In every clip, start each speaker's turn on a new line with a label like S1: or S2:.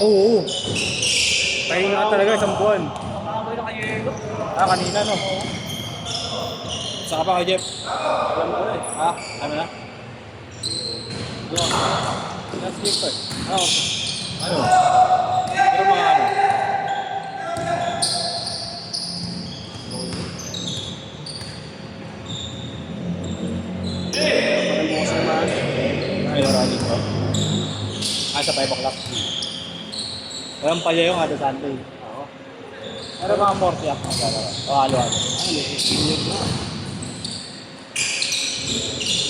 S1: Oo. Pahinga ka talaga isang buwan.
S2: Nakakabay na kayo yelo.
S1: Kanina no. Saka pa kay Jeff.
S2: Alam ko na eh.
S1: Ano na? Last week pa. Okay. Ano? Pero mga ano?
S2: Bukas naman.
S1: Ay, running ko. Sa 5 o'clock. Walang palya yung ada Sunday.
S2: Oo.
S1: Pero mga 40 ako. O halo-halo.
S2: Senior na.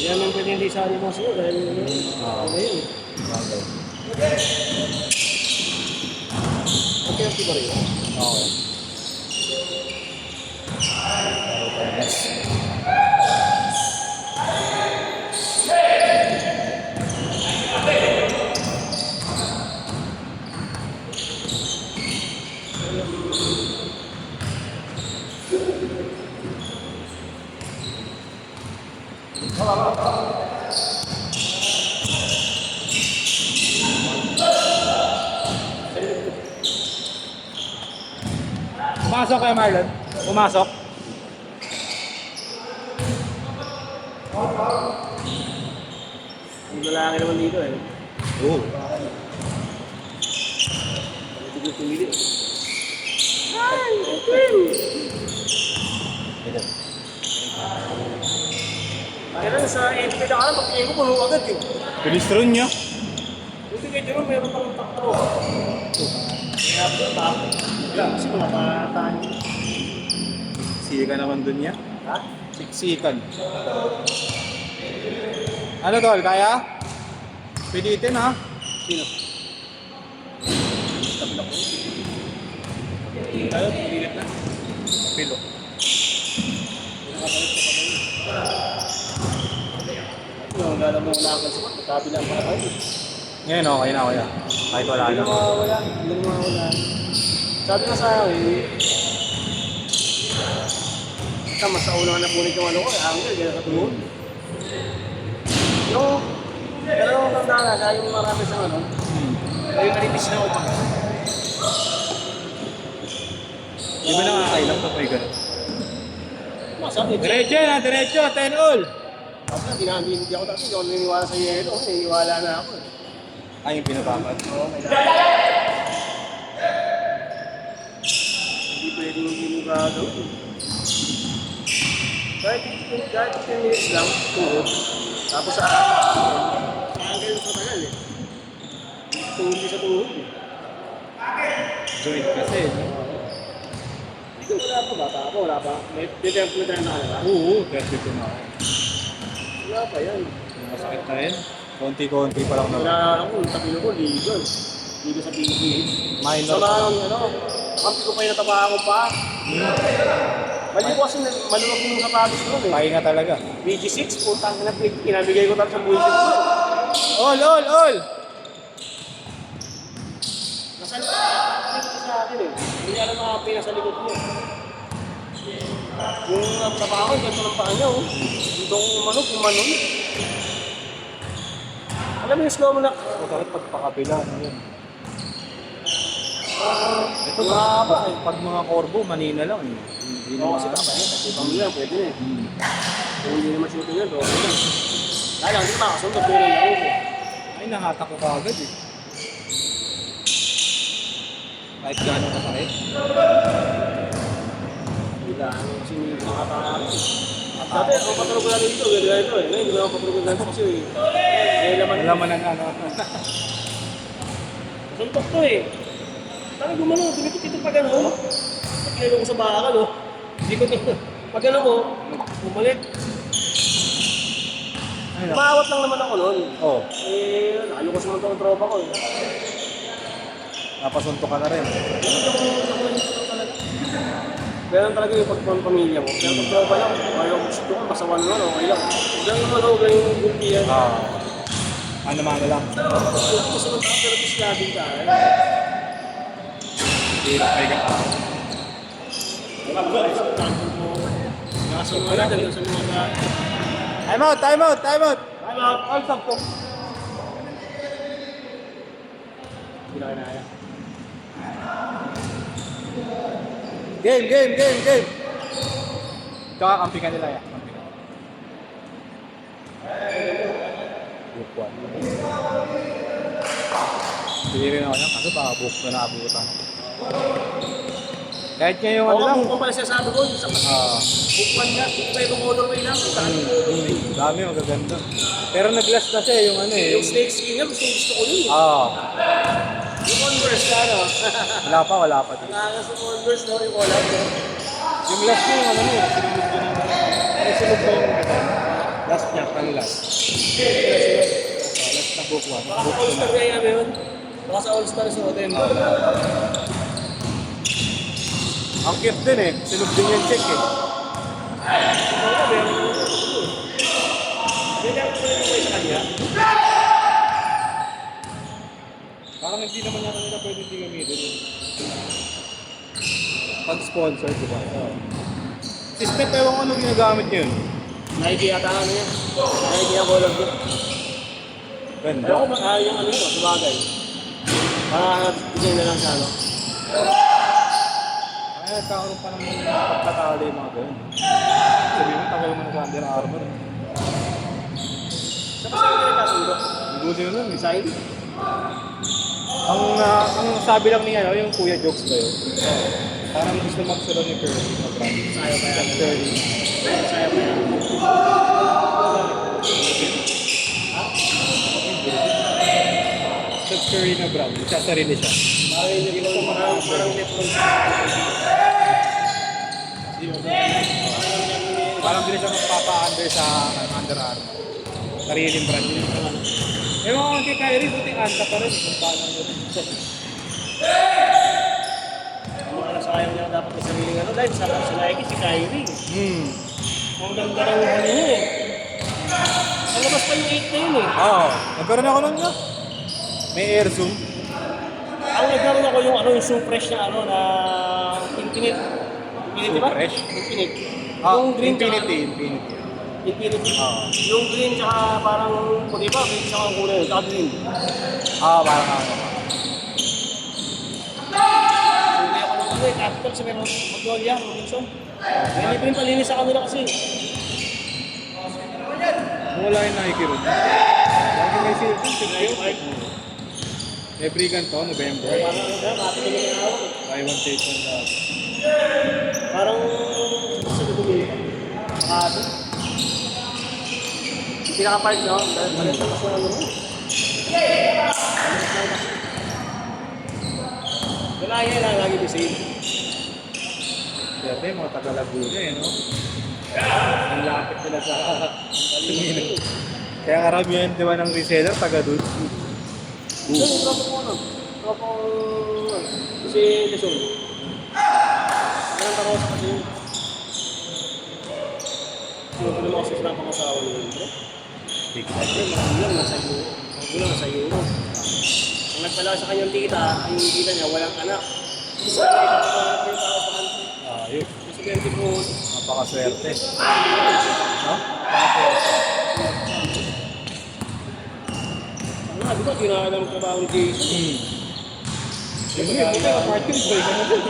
S2: Hindi naman pwede hindi sa mo sa'yo dahil ano yun eh. Okay ang tiba rin.
S1: Okay. Pumasok kay Marlon. Pumasok.
S2: Yung lalaki naman dito eh.
S1: Oo.
S2: Hindi ko tumili. Kaya lang sa MP na ka pag-tingin ko puno agad eh.
S1: Pilistron niya.
S2: Buti kay Jerome, mayroon pang tatlo. Kaya tapos. Wala, kasi mga pataan.
S1: Siksikan naman dun niya.
S2: Ha?
S1: Siksikan. Ano tol, kaya? Pilitin ha?
S2: Sino? Tabi na ko. Tayo, pililit na.
S1: Pilo.
S2: Yung gano'n mo na ako sa tabi lang para kayo.
S1: Ngayon okay na, kuya. Kahit wala
S2: Hindi
S1: na.
S2: na mawawala. Hindi na mawawala. Sabi nga sa akin eh. Mas sa una na punit yung ano ko, angle, gano'n katulog. Yung, pero ang tanda na, yung marami sa ano, yung nalipis na utak.
S1: Di ba nakakailang pa pa yung gano'n?
S2: Masakit.
S1: Diretso na, diretso, 10 all!
S2: Kasi hindi ako dati, hindi ako naniniwala sa yelo, naniniwala na ako.
S1: Ay, yung pinababad.
S2: Oo, may hindi pwede yung ginugado. Kahit 10 minutes lang, tuhod. Tapos sa angle sa tagal eh. Tuhod din sa tuhod eh.
S1: Joint kasi, no?
S2: Hindi wala pa, bata ako, wala pa. May temple na kanila.
S1: Oo, 32 na ako.
S2: Wala pa yan.
S1: Masakit na rin. Konti-konti pa lang naman.
S2: Wala ako, yung tapino ko, legal. Legal sa PGH.
S1: Minor.
S2: Sa mga, kampi ko pa yung nataba ako pa. Mali ko kasi maluwag yung sapatos ko eh.
S1: Pahinga talaga.
S2: BG6, putang na pinabigay ko talaga sa buwisit ko.
S1: All!
S2: Nasa likod ko sa akin eh. Hindi niya alam makapay nasa likod niya. Yung sa paa ko, ganito ng paa niya oh. Dito kong umanon. Alam mo yung slow mo na.
S1: Bakit pagpakapila? Ano yun? Ito
S2: Wala pa.
S1: pag mga korbo, manina lang eh. Hindi
S2: Oo,
S1: naman
S2: kasi
S1: sila.
S2: kasi pamilya, pwede na eh. Kung hindi naman shooting yan, okay lang. Kaya lang, hindi makasundot ko yung laro ko.
S1: Ay, nahatak ko kaagad eh. Kahit gano'n kasakit.
S2: Hindi lang, kasi hindi ko makatakas. Dati, ako patulog ko na dito, ganito eh. Ngayon, hindi na ako patulog na dito kasi may laman.
S1: Alam mo na ano.
S2: Suntok to eh. Parang gumano, tumipit ito pag ano. Pagkilo ko sa bakal oh. Hindi ko ito. Pag ano mo, bumalik. Umawat lang naman ako noon.
S1: Oo.
S2: Eh, ayoko sa mga tropa ko eh.
S1: Napasunto ka na rin.
S2: Ganun talaga yung pagpamilya mo. Pero pag tropa lang, ayaw gusto ko, masawan naman, okay lang. Ganun naman ako, ganun yung gulpi yan.
S1: Ano lang.
S2: Gusto mo tayo, pero pislabing ka.
S1: Hirap ay ka.
S2: Nasa mga dahil sa mga
S1: Time out!
S2: Time out!
S1: All stop po.
S2: Hindi na kinaya.
S1: Game, game, game, game. Tsaka kampi ka nila yan. Kampi ka. Book 1. Hindi rin ako yan. Kaso baka book na naabutan. Kahit nga yung ano lang.
S2: Kung pala siya sabi ko, sa bukwan nga, kung kayo kung colorway lang, kung saan yung colorway.
S1: Dami, magaganda. Pero nag-last na siya yung ano eh.
S2: Yung snake skin nga, gusto ko yun. Yung Converse na ano.
S1: Wala pa din.
S2: Nakaka sa Converse no, yung collab.
S1: Yung last niya yung ano yun. Sinulog ko yung ano. Last niya, ang last. Last na book 1.
S2: Baka sa All-Star kaya namin yun. Baka sa All-Star sa hotel.
S1: Ang cute din eh. Sinulog din yung check eh.
S2: Hindi ako sa yung sa kanya.
S1: Parang hindi naman niya kanila pwede hindi gamitin. Pag-sponsor, di ba? Si Steph, ewan ko ano ginagamit niya yun.
S2: Nike yata ano yan. Nike ang collab yun.
S1: Ganda.
S2: Pero kung yung ano yun, sabagay. Bigyan na lang sa ano.
S1: Ay, nagkakaroon pa naman yung pagkatali yung mga ganyan. Sabi mo, tagal mo na sa Under Armour.
S2: Saan pa sa'yo nagkasundo?
S1: Buti na nun eh.
S2: Side?
S1: Ang sabi lang ni ano, yung Kuya Jokes ba yun? Parang gusto magsulong ni Curly na brand.
S2: Sayo pa yan.
S1: Curly.
S2: Sayo pa yan.
S1: Steph Curry na brand. Siya sarili siya.
S2: Parang Lebron.
S1: Parang din siya magpapa-under sa Under Armour. Sariling brand yun. Eh mga kay Kyrie, buti anta pa rin. Kung paano nyo rin.
S2: Ano ka na sayang niya dapat may sariling ano dahil sa Nike si Kyrie. Ang ganda ng ano niya eh. Nalabas pa yung 8 na yun eh.
S1: Oo. Nagkaroon ako nun nga. May air zoom.
S2: Ang nagkaroon ako yung ano yung Supresh na ano na Infinite. Infinity ba?
S1: Supresh?
S2: Infinite.
S1: Ah,
S2: Yung green
S1: Infinity.
S2: Infinity.
S1: Oo.
S2: Yung green tsaka parang puti ba? May isang kulay. Tsaka green.
S1: Parang ano.
S2: Hindi ako ng ano eh. Capital sa meron Magnolia, Robinson. May libreng palinis sa kanila kasi.
S1: Wala yung Nike ron. Lagi may
S2: Nike.
S1: Every ganito, November.
S2: Parang ano ba? Bakit hindi na ako?
S1: Buy one take one na.
S2: Parang sa dugo ano? Pinaka-park no? Dahil pa rin sa ano mo. Wala yan lang, lagi busy.
S1: Dati, mga taga-Laguna eh, no? Ang lapit nila sa Tumino. Kaya karamihan diba ng reseller, taga-doon.
S2: Yung tropa ko ano? Tropa ko si Lesong. Anong karosa kasi yun? Sino ko naman kasi sila pangasawa niyo yun, bro?
S1: Big
S2: Kasi magulang nasa iyo. Magulang nasa iyo. Ang nagpala sa kanyang tita, yung tita niya walang anak. Isa na ito sa mga tao sa kanto.
S1: Ayun.
S2: Kasi ganti po.
S1: Napakaswerte. No? Napakaswerte.
S2: Ano nga, di ba ginagawa ng trabaho ni Jason?
S1: Siyempre, buti ka parking boy ka na dun.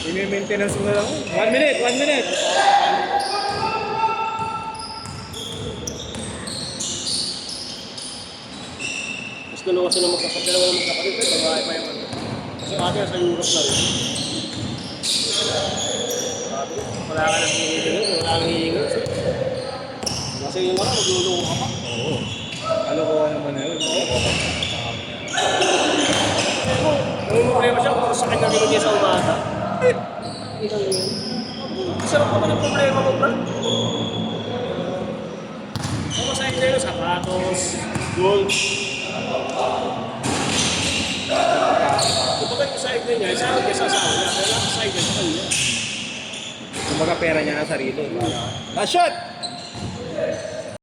S1: I-maintenance mo na lang. 1 minute, 1 minute.
S2: Gusto na kasi na magkakadalawa ng magkakapit, pero babae pa yung ano. Kasi ate nasa Europe na rin. Sabi ko, wala ka nang hihingi, wala kang hihingi. Kasi yung mga magluloko ka pa.
S1: Oo. Kalokohan naman na yun.
S2: May problema siya kung sakit na rin niya sa umaga. Kita mo yun. Sarap pa ba ng problema mo, bro? Kung masayang na yun, sapatos, gold. Kung bakit masayang na niya, saan niya sasawa niya? Kaya nakasayang niya sa kanya.
S1: Kumbaga pera niya na sarili. Na shot!